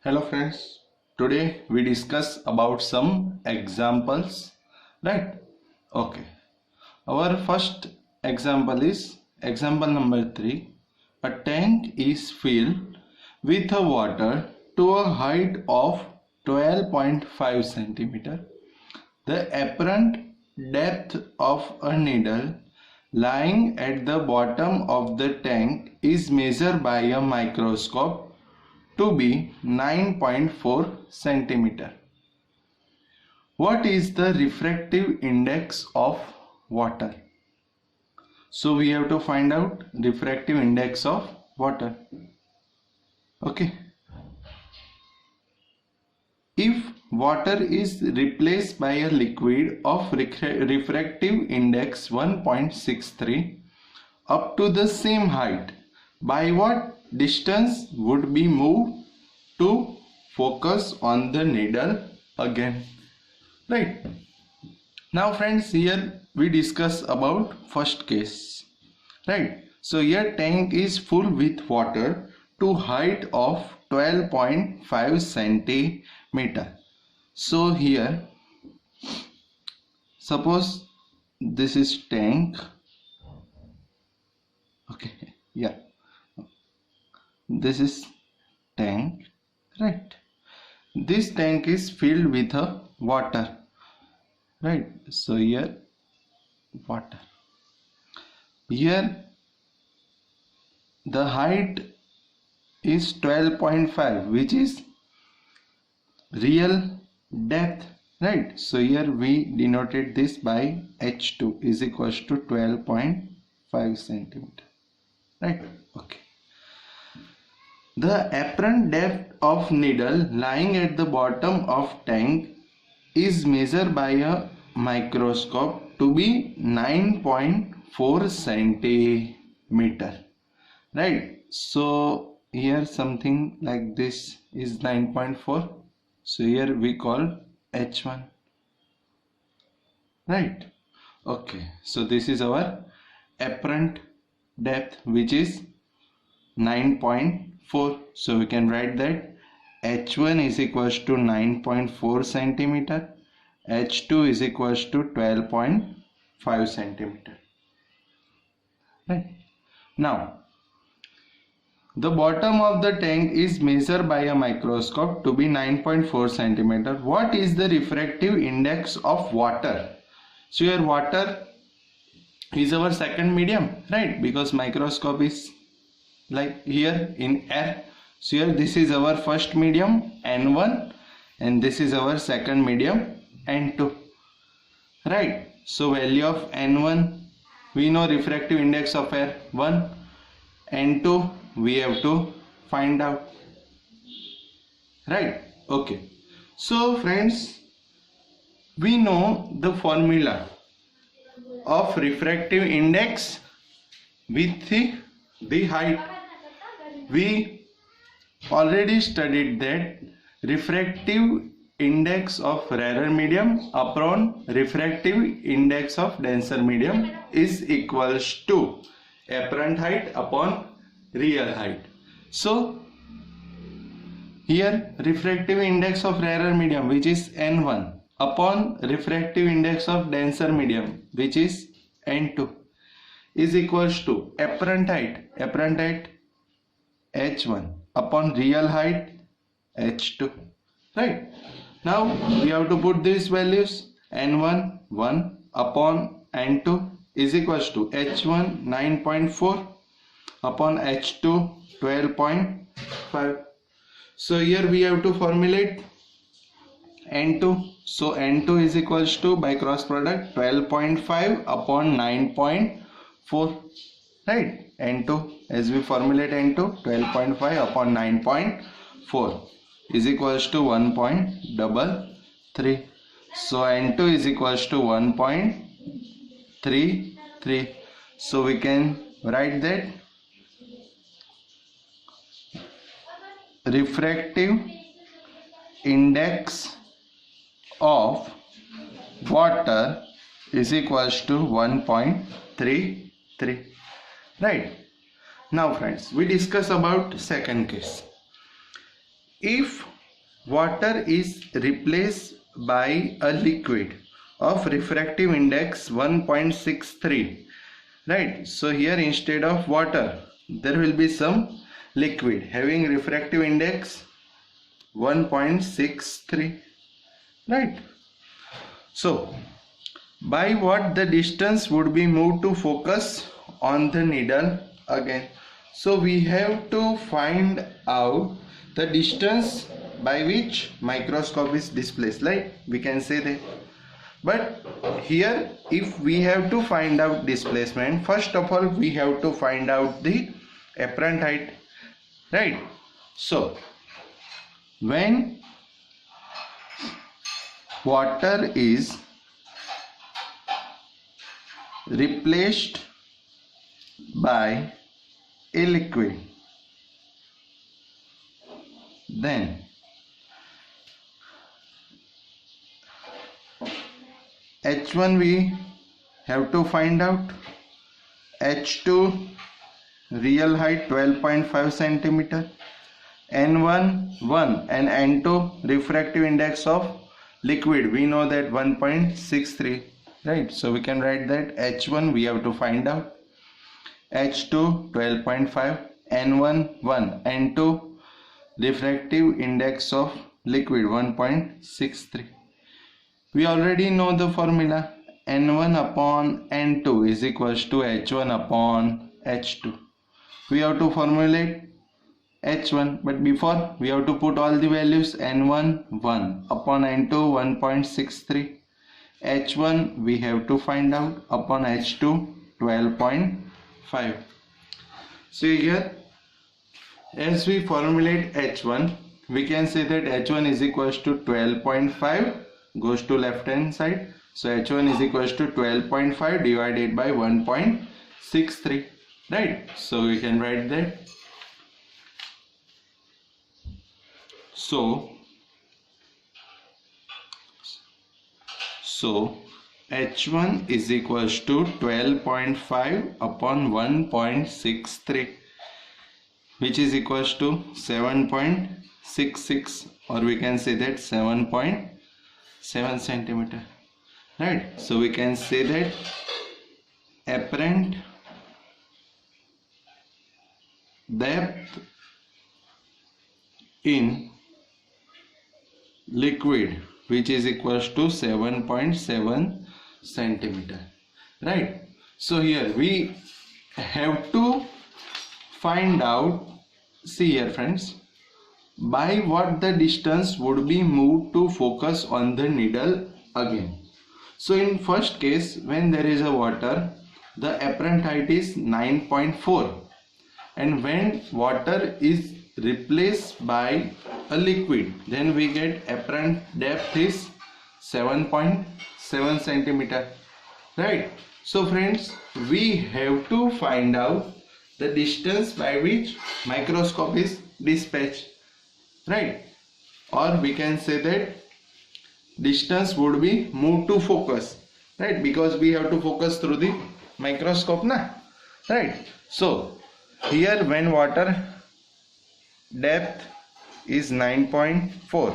Hello friends, today we discuss about some examples, right? Okay, our first example is example number 3. A tank is filled with a water to a height of 12.5 centimeter. The apparent depth of a needle lying at the bottom of the tank is measured by a microscope to be 9.4 centimeter. What is the refractive index of water? So we have to find out refractive index of water. Okay. If water is replaced by a liquid of refractive index 1.63 up to the same height, by what distance would be moved to focus on the needle again? Right. Now friends, here we discuss about first case. Right. So here tank is full with water to height of 12.5 centimeter. So here suppose this is tank. Okay. Yeah. This is tank, right? This tank is filled with a water, right? So here water. Here the height is 12.5, which is real depth, right? So here we denoted this by H2 is equals to 12.5 centimeter, right? Okay. The apparent depth of needle lying at the bottom of tank is measured by a microscope to be 9.4 centimeter, right? So here something like this is 9.4. So here we call H1, right? Okay, so this is our apparent depth, which is 9.4. So we can write that H1 is equals to 9.4 centimeter, H2 is equals to 12.5 centimeter, right? Now the bottom of the tank is measured by a microscope to be 9.4 centimeter. What is the refractive index of water? So here water is our second medium, right? Because microscope is like here in air. So here this is our first medium N1 and this is our second medium N2, right? So value of N1, we know refractive index of air 1, N2 we have to find out, right? Okay, so friends, we know the formula of refractive index with the height. We already studied that refractive index of rarer medium upon refractive index of denser medium is equals to apparent height upon real height. So here refractive index of rarer medium, which is N1, upon refractive index of denser medium, which is N2, is equals to apparent height H1 upon real height H2, right? Now we have to put these values. N1 1 upon N2 is equals to H1 9.4 upon H2 12.5. So here we have to formulate N2. So N2 is equals to, by cross product, 12.5 upon 9.4, right? N2, as we formulate N2, 12.5 upon 9.4 is equals to 1.33. So N2 is equals to 1.33. So we can write that refractive index of water is equals to 1.33, right? Now friends, we discuss about second case. if water is replaced by a liquid of refractive index 1.63, right? So here instead of water there will be some liquid having refractive index 1.63, right? So by what the distance would be moved to focus on the needle again. So we have to find out the distance by which microscope is displaced, like we can say that. But here if we have to find out displacement, first of all we have to find out the apparent height, right? So when water is replaced by a liquid, then H1 we have to find out, H2 real height 12.5 centimeter, N1 1 and N2 refractive index of liquid we know that 1.63, right? So we can write that H1 we have to find out, H2 12.5, N1 1, N2 refractive index of liquid 1.63. We already know the formula, N1 upon N2 is equals to H1 upon H2. We have to formulate H1, but before we have to put all the values, N1 1 upon N2 1.63, H1 we have to find out upon H2 12.5. So here as we formulate H1, we can say that H1 is equals to 12.5 goes to left hand side. So H1 is equals to 12.5 divided by 1.63, right? So we can write that. So H1 is equals to 12.5 upon 1.63, which is equals to 7.66, or we can say that 7.7 centimeter, right? So we can say that apparent depth in liquid which is equals to 7.7 centimeter, right? So here we have to find out, see here friends, by what the distance would be moved to focus on the needle again. So in first case, when there is a water, the apparent height is 9.4, and when water is replaced by a liquid, then we get apparent depth is 7.7 centimeter, right? So friends, we have to find out the distance by which microscope is dispatched, right? Or we can say that distance would be moved to focus, right? Because we have to focus through the microscope, na, right? So here when water depth is 9.4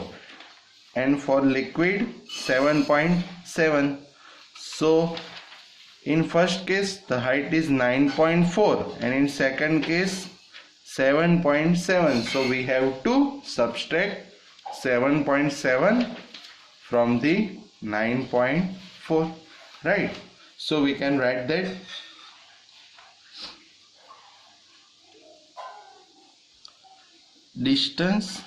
and for liquid 7.7, so in first case the height is 9.4 and in second case 7.7, so we have to subtract 7.7 from the 9.4, right? So we can write that distance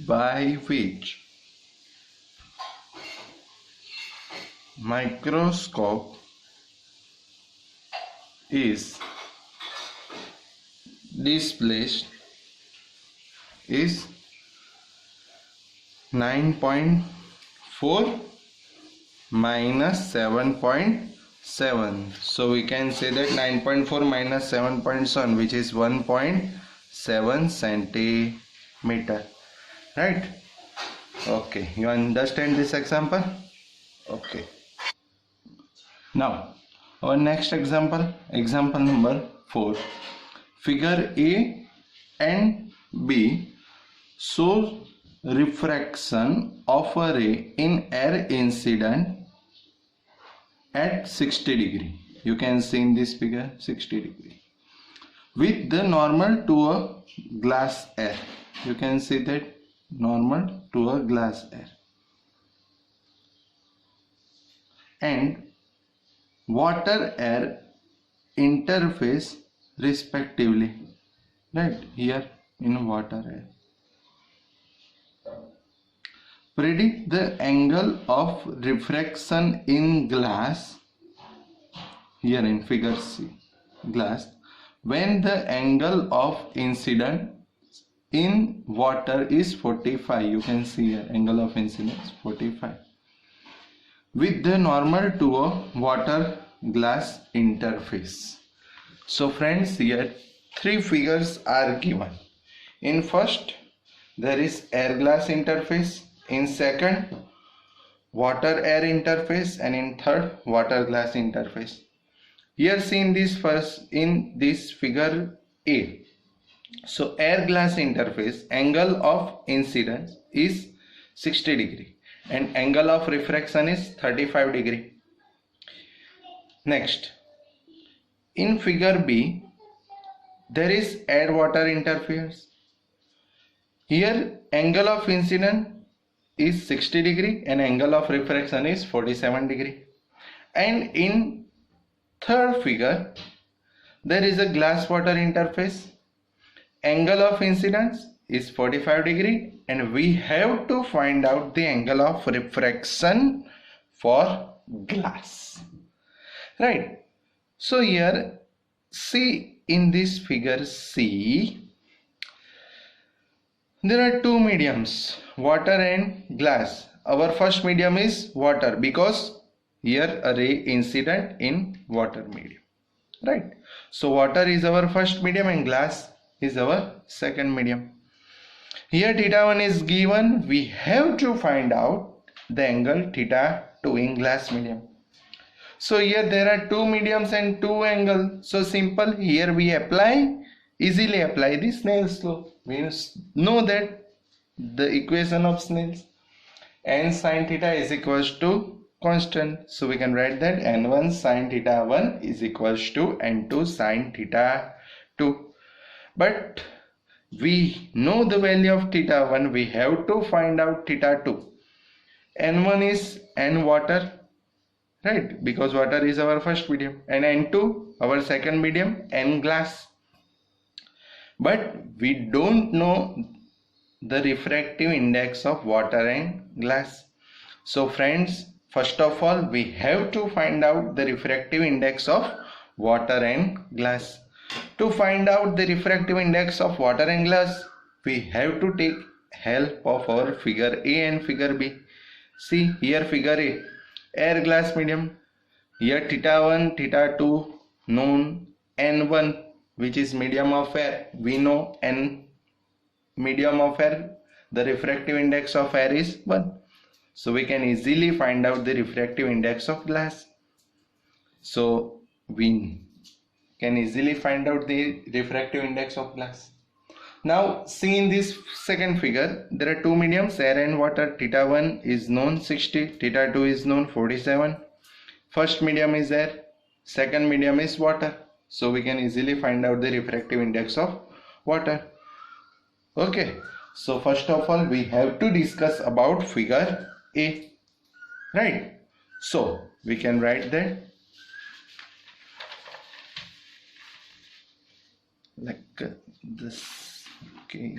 by which microscope is displaced is 9.4 minus 7.7. So we can say that 9.4 minus 7.7, which is 1.7 centimeter, right? Okay, you understand this example? Okay. Now our next example, example number 4. Figure A and B shows refraction of a ray in air incident at 60 degree. You can see in this figure 60 degree with the normal to a glass air. You can see that normal to a glass air and water air interface respectively, right? Here in water air. Predict the angle of refraction in glass, here in figure C, glass, when the angle of incidence in water is 45. You can see here angle of incidence 45 with the normal to a water glass interface. So friends, here three figures are given. In first there is air glass interface, in second water air interface, and in third water glass interface. Here seen this first in this figure A. So air glass interface angle of incidence is 60 degree and angle of refraction is 35 degree. Next, in figure B there is air water interface. Here angle of incidence is 60 degree and angle of refraction is 47 degree. And in third figure there is a glass water interface. Angle of incidence is 45 degree and we have to find out the angle of refraction for glass, right? So here see in this figure C, there are two mediums, water and glass. Our first medium is water because here a ray incident in water medium, right? So water is our first medium and glass is our second medium. Here theta 1 is given. We have to find out the angle theta 2 in glass medium. So here there are two mediums and two angles. So simple, here we easily apply the Snell's law. We know that the equation of Snell's, n sin theta is equals to constant. So we can write that n1 sin theta 1 is equals to n2 sin theta 2. But we know the value of theta 1, we have to find out theta 2. n1 is n water, right? Because water is our first medium, and n2 our second medium, n glass. But we don't know the refractive index of water and glass. So friends, first of all we have to find out the refractive index of water and glass. To find out the refractive index of water and glass, we have to take help of our figure A and figure B. See here figure A, air glass medium. Here theta 1, theta 2 known, n1 which is medium of air. We know n medium of air, the refractive index of air is 1. So we can easily find out the refractive index of glass. So we can easily find out the refractive index of glass. Now see in this second figure, there are two mediums, air and water. Theta 1 is known 60, theta 2 is known 47. First medium is air, second medium is water. So we can easily find out the refractive index of water. Okay, so first of all we have to discuss about figure A, right? So we can write that like this, okay,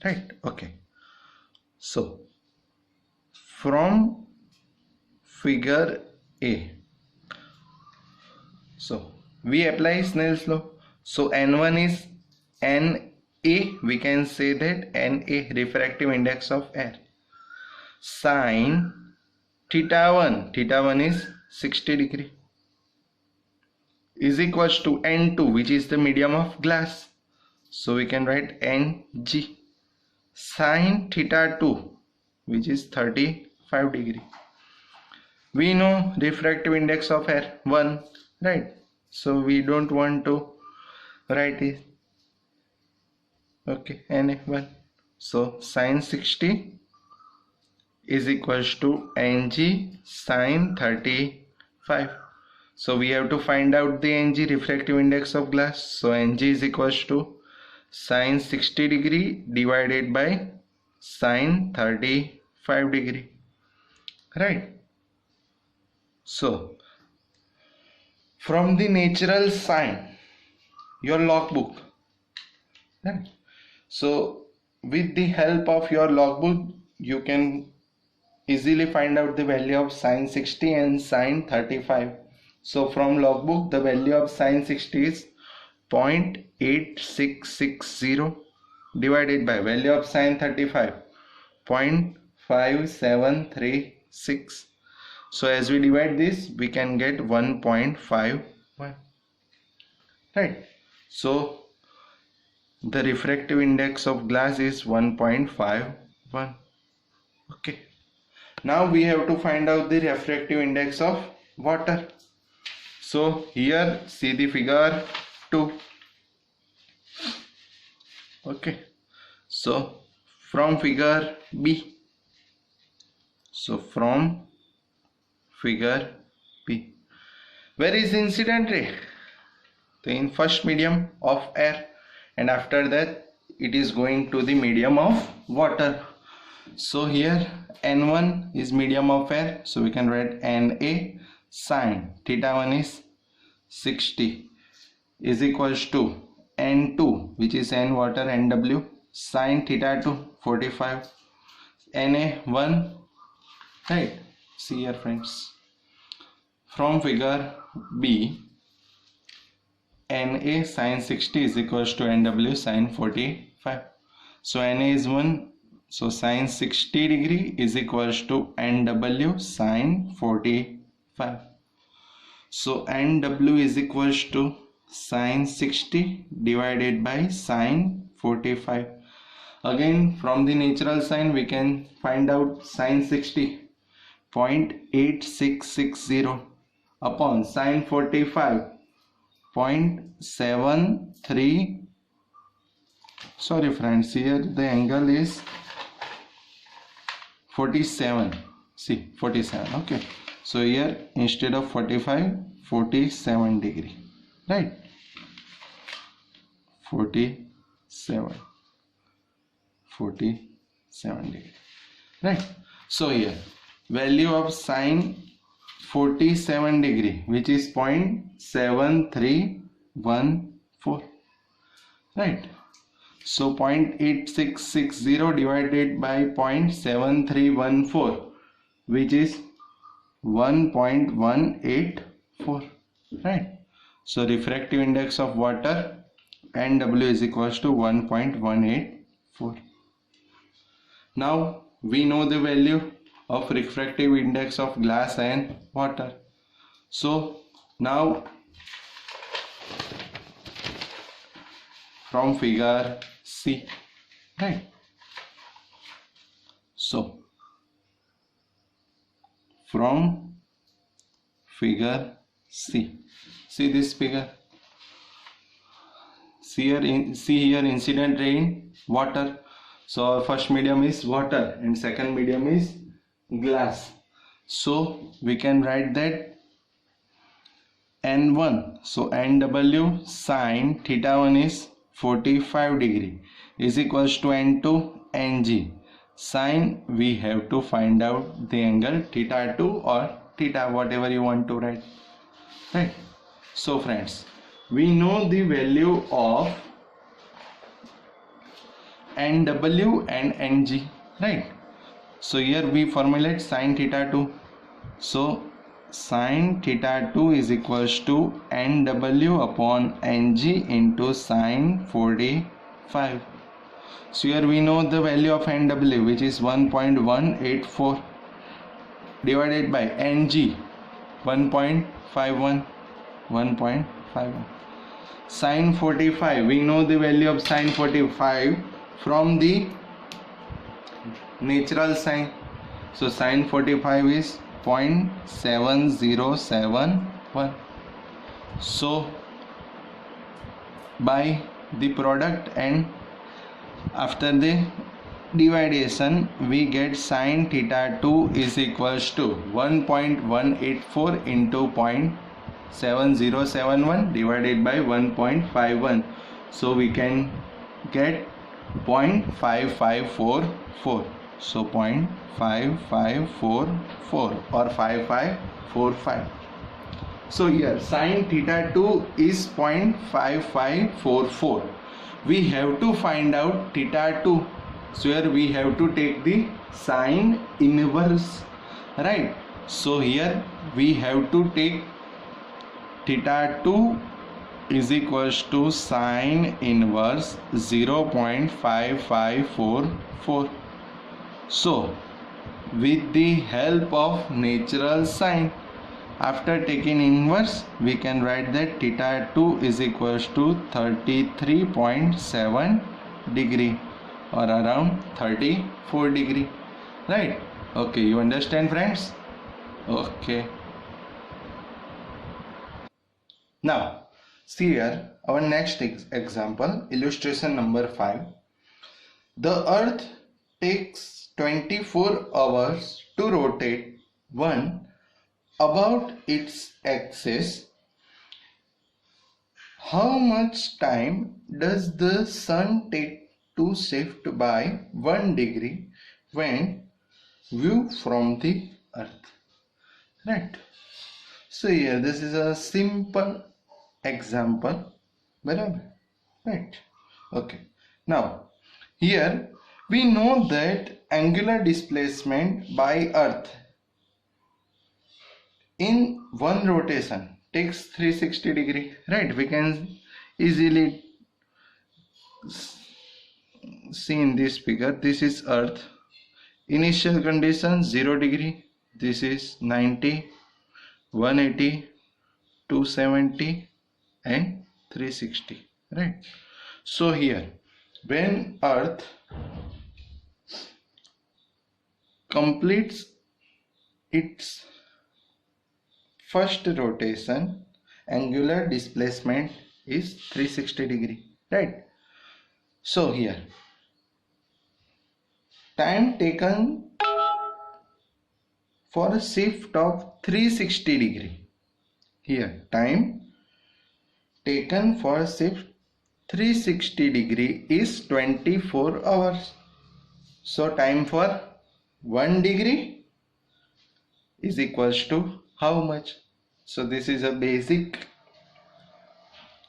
right? Okay, so from figure A, so we apply Snell's law. So n1 is NA, we can say that NA, refractive index of air, sin theta 1 is 60 degree, is equals to n2 which is the medium of glass. So we can write NG, sin theta 2 which is 35 degree. We know refractive index of air 1, right? So we don't want to write it. Okay, Na1. So sine 60 is equals to Ng sine 35. So we have to find out the Ng, refractive index of glass. So Ng is equals to sine 60 degree divided by sine 35 degree, right? So from the natural sine, your logbook, right? So with the help of your logbook you can easily find out the value of sine 60 and sine 35. So from logbook the value of sine 60 is 0.8660 divided by value of sine 35 0.5736. So as we divide this we can get 1.51, right? So the refractive index of glass is 1.51. Okay, now we have to find out the refractive index of water. So here see the figure 2. Okay, so from figure B, so from figure B, where is incident ray? So in first medium of air, and after that it is going to the medium of water. So here N1 is medium of air, so we can write Na sine theta1 is 60 is equals to N2, which is N water, Nw sine theta2 45 Na1, right? See here friends, from figure B, Na sine 60 is equals to Nw sine 45. So Na is 1, so sine 60 degree is equals to Nw sine 45. So Nw is equals to sine 60 divided by sine 45. Again from the natural sine we can find out sine 60, 0.8660 upon sine 45, 0.73. Sorry friends, here the angle is 47. See 47. Okay, so here instead of 45, 47 degree, right? 47 degree, right? So here value of sine 47 degree, which is 0.7314, right? So 0.8660 divided by 0.7314, which is 1.184, right? So refractive index of water Nw is equals to 1.184. Now we know the value of refractive index of glass and water. So now from figure C, right? So from figure C, see this figure, see here incident ray in water. So our first medium is water and second medium is glass. So we can write that N1, so Nw sine theta1 is 45 degree is equals to N2 Ng sine, we have to find out the angle theta2 or theta, whatever you want to write, right? So friends, we know the value of Nw and Ng, right? So here we formulate sine theta2. So sine theta2 is equals to Nw upon Ng into sine 45. So here we know the value of Nw, which is 1.184 divided by Ng 1.51. Sine 45, we know the value of sine 45 from the natural sine. So sine 45 is 0.7071. So by the product and After the dividation we get sin theta 2 is equals to 1.184 into 0.7071 divided by 1.51, so we can get 0.5544, so 0.5544 or 5545. So here sin theta 2 is 0.5544. We have to find out theta 2, so here we have to take the sine inverse, right? So here we have to take theta 2 is equals to sine inverse 0.5544. So with the help of natural sine, after taking inverse we can write that theta 2 is equals to 33.7 degree or around 34 degree, right? Okay, you understand, friends? Okay, now see here our next example, illustration number 5. The earth takes 24 hours to rotate one about its axis. How much time does the sun take to shift by 1 degree when viewed from the earth, right? So here this is a simple example, right? Okay, now here we know that angular displacement by earth in one rotation takes 360 degree, right? We can easily see in this figure, this is earth, initial condition 0 degree, this is 90, 180, 270 and 360, right? So here when earth completes its first rotation, angular displacement is 360 degree, right? So here time taken for a shift of 360 degree, here time taken for a shift 360 degree is 24 hours. So time for 1 degree is equals to how much? So this is a basic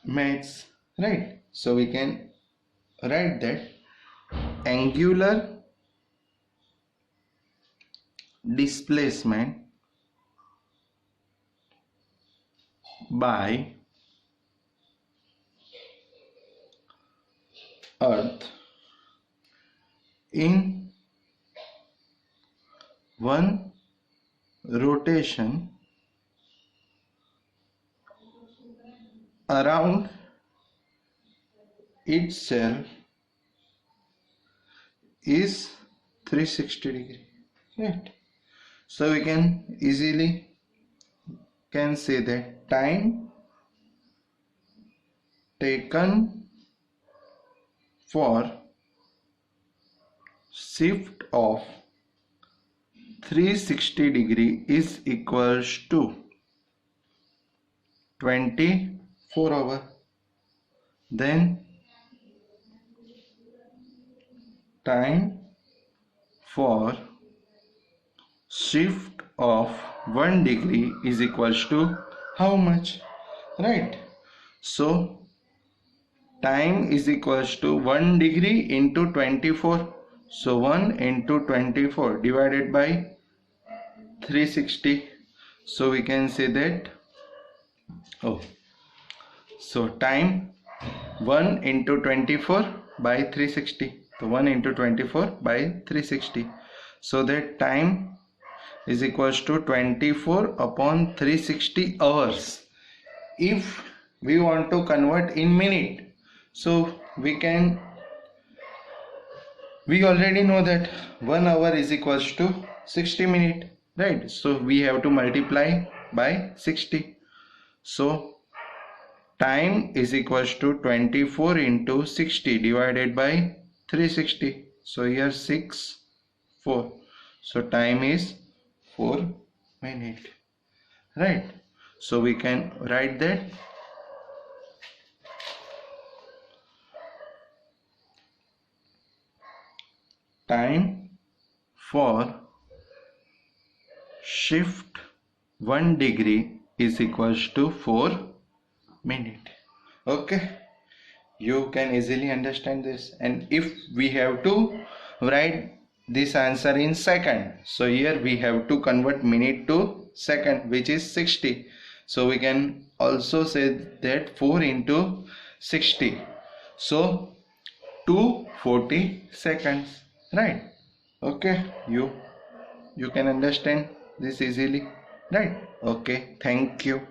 maths, right? So we can write that angular displacement by earth in one rotation around itself is 360 degree, right? So we can easily can say that time taken for shift of 360 degree is equals to 24 hours. Then time for shift of 1 degree is equals to how much, right? So time is equals to 1 degree into 24, so 1 into 24 divided by 360, so we can say that so time 1 into 24 by 360, so 1 into 24 by 360, so that time is equals to 24 upon 360 hours. If we want to convert in minute, so we already know that 1 hour is equals to 60 minutes, right? So we have to multiply by 60, so time is equals to 24 into 60 divided by 360. So here 6 4, so time is 4 minutes, right? So we can write that time for shift 1 degree is equals to 4 minutes. Okay, you can easily understand this. And if we have to write this answer in second, so here we have to convert minute to second, which is 60. So we can also say that 4 into 60, so 240 seconds, right? Okay, you can understand this easily, right? Okay, thank you.